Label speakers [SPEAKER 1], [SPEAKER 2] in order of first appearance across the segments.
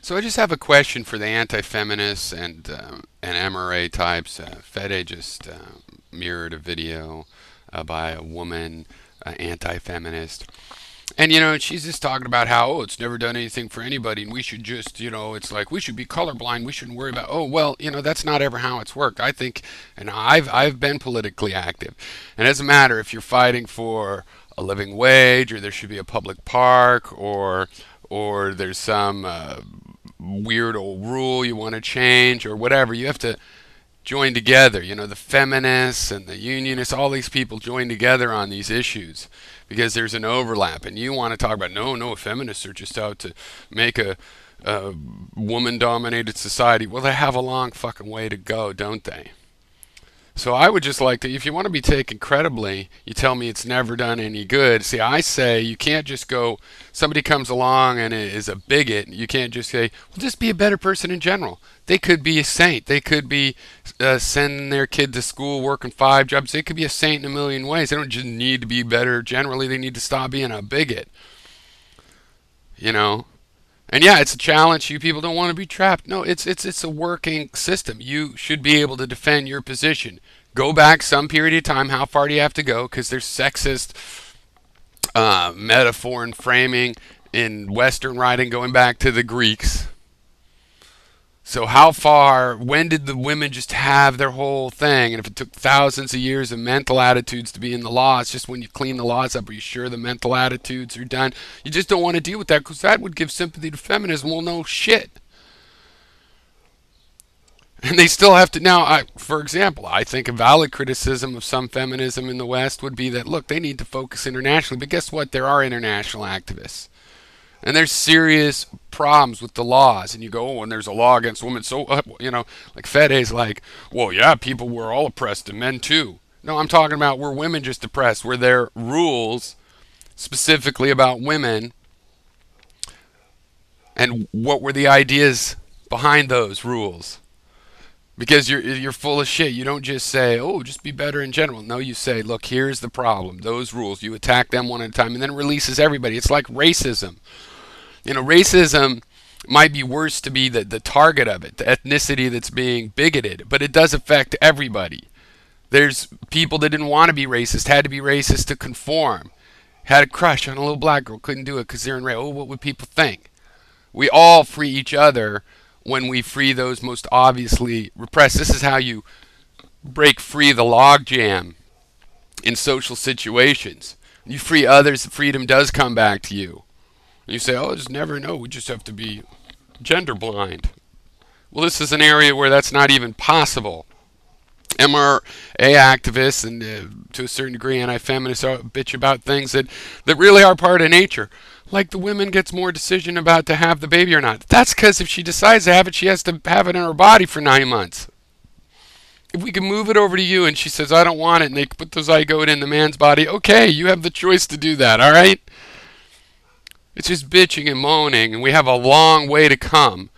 [SPEAKER 1] So I just have a question for the anti-feminists and MRA types. Fede just mirrored a video by a woman, anti-feminist, and she's just talking about how it's never done anything for anybody, and we should just it's like we should be colorblind. We shouldn't worry about well that's not ever how it's worked. I think, and I've been politically active, and it doesn't matter if you're fighting for a living wage or there should be a public park or there's some weird old rule you want to change or whatever. You have to join together. The feminists and the unionists, all these people join together on these issues because there's an overlap. And you want to talk about no, feminists are just out to make a woman-dominated society. Well, they have a long fucking way to go, don't they? So I would just like to, if you want to be taken credibly, you tell me it's never done any good. See, I say you can't just go, somebody comes along and is a bigot, you can't just say, well, just be a better person in general. They could be a saint. They could be sending their kid to school, working 5 jobs. They could be a saint in a million ways. They don't just need to be better generally. They need to stop being a bigot. You know? And yeah, it's a challenge. You people don't want to be trapped. No, it's a working system. You should be able to defend your position. Go back some period of time. How far do you have to go? Because there's sexist metaphor and framing in Western writing going back to the Greeks. So how far, when did the women just have their whole thing? And if it took thousands of years of mental attitudes to be in the law, it's just when you clean the laws up, are you sure the mental attitudes are done? You just don't want to deal with that because that would give sympathy to feminism. Well, no shit. And they still have to, now, for example, I think a valid criticism of some feminism in the West would be that, look, they need to focus internationally. But guess what? There are international activists. And there's serious problems with the laws. And you go, oh, and there's a law against women. So, like Fede's like, well, yeah, people were all oppressed and men too. No, I'm talking about were women just oppressed? Were there rules specifically about women? And what were the ideas behind those rules? Because you're full of shit. You don't just say, oh, just be better in general. No, you say, look, here's the problem. Those rules. You attack them one at a time, and then it releases everybody. It's like racism. Racism might be worse to be the target of it, the ethnicity that's being bigoted, but it does affect everybody. There's people that didn't want to be racist, had to be racist to conform, had a crush on a little black girl, couldn't do it because they're in race. Oh, what would people think? We all free each other when we free those most obviously repressed. This is how you break free the logjam in social situations. You free others, the freedom does come back to you. You say, oh, just never know. We just have to be gender blind. Well, this is an area where that's not even possible. MRA activists and to a certain degree anti-feminists bitch about things that really are part of nature. Like the woman gets more decision about to have the baby or not. That's because if she decides to have it, she has to have it in her body for 9 months. If we can move it over to you and she says, I don't want it, and they put the zygote in the man's body, okay, you have the choice to do that, all right? It's just bitching and moaning, and we have a long way to come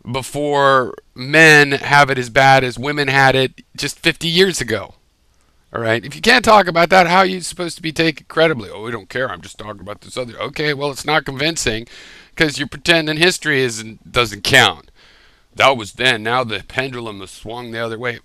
[SPEAKER 1] before men have it as bad as women had it just 50 years ago. All right? If you can't talk about that, how are you supposed to be taken credibly? Oh, we don't care. I'm just talking about this other. Okay, well, it's not convincing because you're pretending history doesn't count. That was then. Now the pendulum has swung the other way.